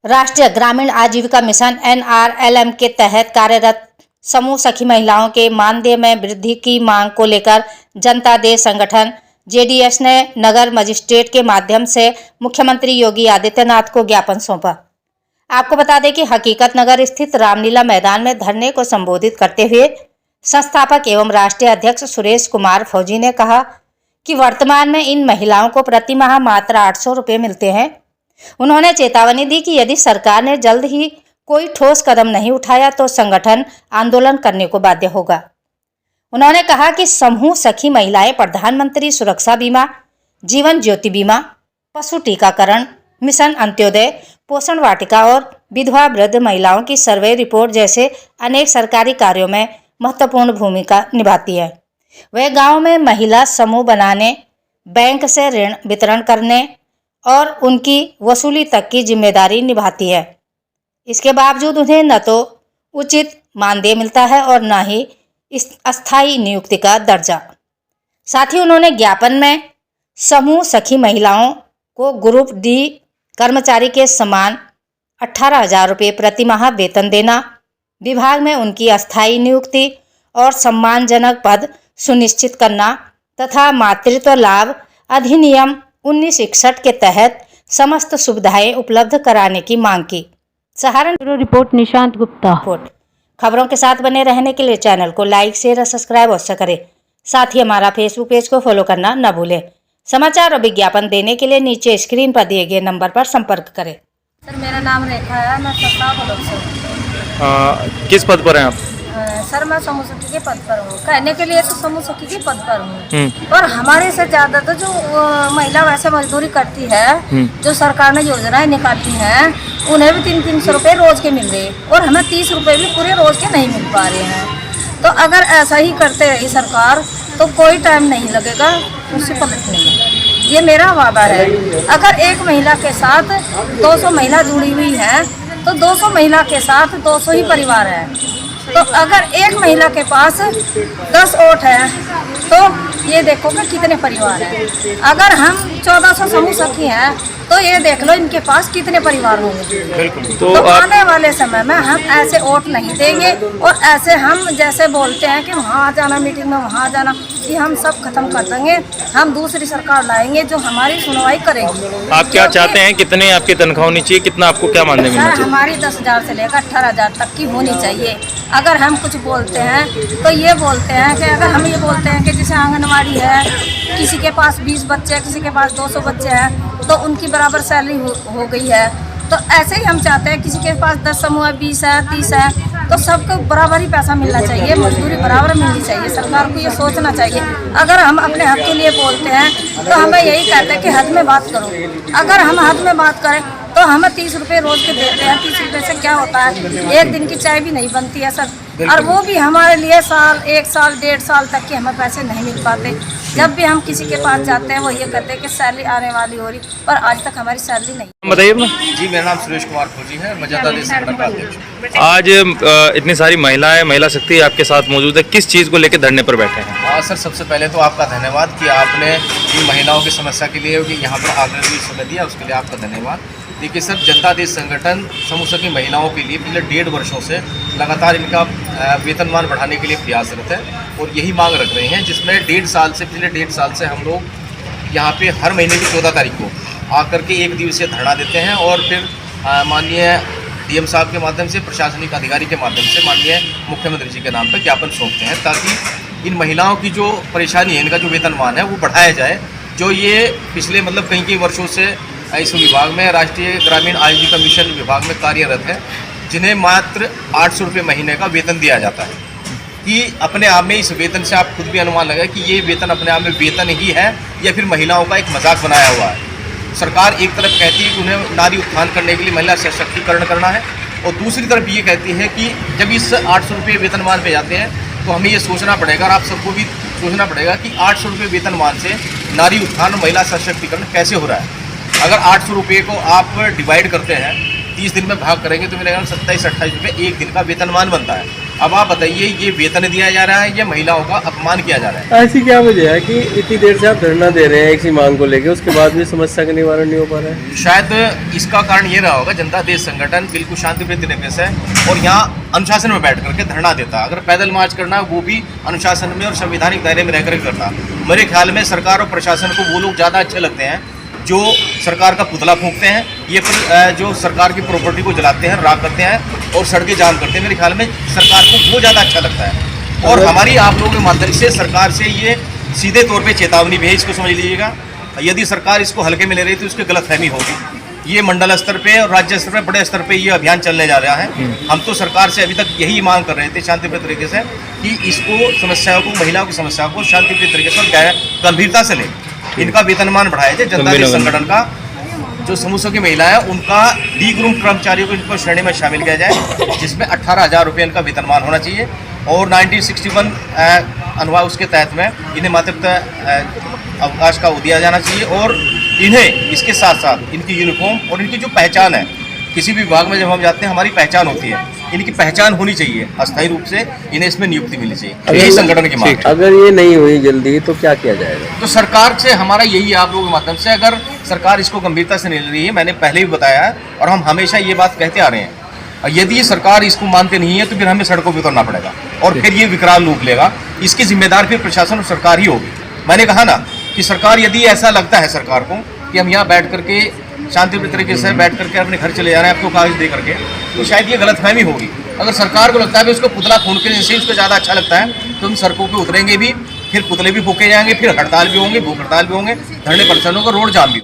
राष्ट्रीय ग्रामीण आजीविका मिशन NRLM के तहत कार्यरत समूह सखी महिलाओं के मानदेय में वृद्धि की मांग को लेकर जनता दल संगठन JDS ने नगर मजिस्ट्रेट के माध्यम से मुख्यमंत्री योगी आदित्यनाथ को ज्ञापन सौंपा। आपको बता दें कि हकीकत नगर स्थित रामलीला मैदान में धरने को संबोधित करते हुए संस्थापक एवं राष्ट्रीय अध्यक्ष सुरेश कुमार फौजी ने कहा कि वर्तमान में इन महिलाओं को प्रति माह मात्र 800 रुपये मिलते हैं। उन्होंने चेतावनी दी कि यदि सरकार ने जल्द ही कोई ठोस कदम नहीं उठाया तो संगठन आंदोलन करने को बाध्य होगा। उन्होंने कहा कि समूह सखी महिलाएं प्रधानमंत्री सुरक्षा बीमा, जीवन ज्योति बीमा, पशु टीकाकरण, मिशन अंत्योदय, पोषण वाटिका और विधवा वृद्ध महिलाओं की सर्वे रिपोर्ट जैसे अनेक सरकारी कार्यों में महत्वपूर्ण भूमिका निभाती है। वे गांव में महिला समूह बनाने, बैंक से ऋण वितरण करने और उनकी वसूली तक की जिम्मेदारी निभाती है। इसके बावजूद उन्हें न तो उचित मानदेय मिलता है और न ही अस्थायी नियुक्ति का दर्जा। साथ ही उन्होंने ज्ञापन में समूह सखी महिलाओं को ग्रुप D कर्मचारी के समान 18,000 रुपये प्रति माह वेतन देना, विभाग में उनकी अस्थायी नियुक्ति और सम्मानजनक पद सुनिश्चित करना तथा मातृत्व लाभ अधिनियम 1961 के तहत समस्त सुविधाएं उपलब्ध कराने की मांग की। सहारनपुर रिपोर्ट निशांत गुप्ता। खबरों के साथ बने रहने के लिए चैनल को लाइक, शेयर और सब्सक्राइब अवश्य करें। साथ ही हमारा फेसबुक पेज को फॉलो करना न भूलें। समाचार और विज्ञापन देने के लिए नीचे स्क्रीन पर दिए गए नंबर पर संपर्क करें। सर, मेरा नाम रेखा है, मैं सत्ता ब्लॉक से। किस पद पर हैं आप? सर, मैं समूह सखी के पद पर हूँ। कहने के लिए तो समूह सखी के पद पर हूँ, पर हमारे से ज्यादा तो जो महिला वैसे मजदूरी करती है, जो सरकार ने योजनाएं निकाली हैं, उन्हें भी 300 रुपये रोज के मिल रहे और हमें 30 रुपये भी पूरे रोज के नहीं मिल पा रहे हैं। तो अगर ऐसा ही करते रही सरकार तो कोई टाइम नहीं लगेगा उससे पलटने में। ये मेरा वादा है। अगर एक महिला के साथ 200 महिला जुड़ी हुई है तो 200 महिला के साथ 200 ही परिवार है। तो अगर एक महिला के पास 10 वोट है तो ये देखो कि कितने परिवार हैं। अगर हम 1400 समूह सखी हैं तो ये देख लो इनके पास कितने परिवार होंगे। तो आने वाले समय में हम ऐसे वोट नहीं देंगे और ऐसे हम जैसे बोलते हैं कि वहाँ जाना, मीटिंग में वहाँ जाना, कि हम सब खत्म कर देंगे। हम दूसरी सरकार लाएंगे जो हमारी सुनवाई करेगी। आप क्या चाहते हैं, कितने आपकी तनख्वाह होनी चाहिए, कितना आपको क्या मानने मिलना चाहिए? हमारी 10,000 से लेकर 18,000 तक की होनी चाहिए। अगर हम कुछ बोलते हैं तो ये बोलते हैं कि अगर हम ये बोलते हैं कि जैसे आंगनवाड़ी है, किसी के पास 20 बच्चे हैं, किसी के पास 200 बच्चे हैं, तो उनकी बराबर सैलरी हो गई है। तो ऐसे ही हम चाहते हैं किसी के पास 10 समूह है, 20 है, 30 है, तो सबको बराबर ही पैसा मिलना चाहिए, मजदूरी बराबर मिलनी चाहिए। सरकार को ये सोचना चाहिए। अगर हम अपने हक के लिए बोलते हैं तो हमें यही कहते हैं कि हद में बात करो। अगर हम हद में बात करें तो हमें 30 रुपये रोज के देते हैं। 30 रुपये से क्या होता है? एक दिन की चाय भी नहीं बनती है सर। और वो भी हमारे लिए 1 साल 1.5 साल तक के हमें पैसे नहीं मिल पाते। जब भी हम किसी के पास जाते हैं वो ये कहते हैं कि सैलरी आने वाली हो रही, पर आज तक हमारी सैलरी नहीं। बताइए। जी, मेरा नाम सुरेश कुमार फौजी है, मैं जनता दल संगठन का अध्यक्ष। आज इतनी सारी महिलाएं, महिला शक्ति आपके साथ मौजूद है, किस चीज़ को लेकर धरने पर बैठे हैं? सर, सबसे पहले तो आपका धन्यवाद कि आपने इन महिलाओं की समस्या के लिए यहाँ पर आकर के समय दिया, उसके लिए आपका धन्यवाद। देखिए सर, जनता दल संगठन समूह सखी महिलाओं के लिए पिछले 1.5 वर्षों से लगातार इनका वेतनमान बढ़ाने के लिए प्रयासरत है और यही मांग रख रहे हैं, जिसमें पिछले 1.5 साल से हम लोग यहाँ पे हर महीने की 14 तारीख को आकर के 1 दिवसीय धरना देते हैं और फिर माननीय DM साहब के माध्यम से, प्रशासनिक अधिकारी के माध्यम से माननीय मुख्यमंत्री जी के नाम पर ज्ञापन सौंपते हैं, ताकि इन महिलाओं की जो परेशानी है, इनका जो वेतनमान है वो बढ़ाया जाए। जो ये पिछले कई वर्षों से इस विभाग में, राष्ट्रीय ग्रामीण आजीविका मिशन विभाग में कार्यरत है, जिन्हें मात्र 800 रुपये महीने का वेतन दिया जाता है, कि अपने आप में इस वेतन से आप खुद भी अनुमान लगाए कि ये वेतन अपने आप में वेतन ही है या फिर महिलाओं का एक मजाक बनाया हुआ है। सरकार एक तरफ कहती है कि उन्हें नारी उत्थान करने के लिए महिला सशक्तिकरण करना है और दूसरी तरफ ये कहती है कि जब इस 800 रुपये वेतनमान पे जाते हैं तो हमें ये सोचना पड़ेगा और आप सबको भी सोचना पड़ेगा कि 800 रुपये वेतनमान से नारी उत्थान और महिला सशक्तिकरण कैसे हो रहा है। अगर 800 रुपये को आप डिवाइड करते हैं, 30 दिन में भाग करेंगे तो मेरे ख्याल 27-28 रुपये एक दिन का वेतनमान बनता है। अब आप बताइए, ये वेतन दिया जा रहा है या महिलाओं का अपमान किया जा रहा है? ऐसी क्या वजह है कि इतनी देर से आप धरना दे रहे हैं एक सी मांग को लेकर, उसके बाद भी समस्या का निवारण नहीं हो पा रहा है? शायद इसका कारण ये रहा होगा, जनता देश संगठन बिल्कुल शांतिप्रिय तरीके से और यहाँ अनुशासन में बैठ करके धरना देता। अगर पैदल मार्च करना है वो भी अनुशासन में और संवैधानिक दायरे में रह करके करता। मेरे ख्याल में सरकार और प्रशासन को वो लोग ज़्यादा अच्छे लगते हैं जो सरकार का पुतला फूंकते हैं, ये जो सरकार की प्रॉपर्टी को जलाते हैं, राख करते हैं और सड़कें जाम करते हैं। मेरे ख्याल में सरकार को वो ज़्यादा अच्छा लगता है। और हमारी आप लोगों के माध्यम से सरकार से ये सीधे तौर पे चेतावनी भी है, इसको समझ लीजिएगा। यदि सरकार इसको हल्के में ले रही तो उसकी गलतफहमी होगी। ये मंडल स्तर पे और राज्य स्तर पे, बड़े स्तर पे ये अभियान चलने जा रहा है। हम तो सरकार से अभी तक यही मांग कर रहे थे शांतिप्रिय तरीके से कि इसको समस्याओं को, महिलाओं की समस्याओं को शांतिप्रिय तरीके से गंभीरता से ले, इनका वेतनमान बढ़ाया जाए। जनता देश संगठन का जो समूह की महिला है उनका डी ग्रुप कर्मचारियों को इनको श्रेणी में शामिल किया जाए, जिसमें 18,000 रुपये इनका वेतनमान होना चाहिए। और 1961 अनुवाद उसके तहत में इन्हें मातृत्व अवकाश का दिया जाना चाहिए। और इन्हें इसके साथ साथ इनकी यूनिफॉर्म और इनकी जो पहचान है, किसी भी विभाग में जब हम जाते हैं हमारी पहचान होती है, इनकी पहचान होनी चाहिए अस्थायी रूप से, इन्हें इसमें नियुक्ति मिलनी चाहिए। यही संगठन की मांग है। अगर ये नहीं हुई जल्दी तो क्या किया जाएगा? तो सरकार से हमारा यही आप लोगों के माध्यम से, अगर सरकार इसको गंभीरता से नहीं ले रही है, मैंने पहले भी बताया है और हम हमेशा ये बात कहते आ रहे हैं, यदि सरकार इसको मानते नहीं है तो फिर हमें सड़कों पर उतरना पड़ेगा और फिर ये विकराल रूप लेगा। इसकी जिम्मेदार फिर प्रशासन और सरकार ही होगी। मैंने कहा ना कि सरकार, यदि ऐसा लगता है सरकार को कि हम यहाँ बैठ करके शांतिप्रिय तरीके से बैठ करके अपने घर चले जा रहे हैं आपको कागज दे करके, तो शायद ये गलतफहमी होगी। अगर सरकार को लगता है कि उसको पुतला फूंकने से उसको ज़्यादा अच्छा लगता है तो हम सड़कों पे उतरेंगे भी, फिर पुतले भी फूके जाएंगे, फिर हड़ताल भी होंगे, भूख हड़ताल भी होंगे, धरने प्रदर्शन होगा, रोड जाम भी।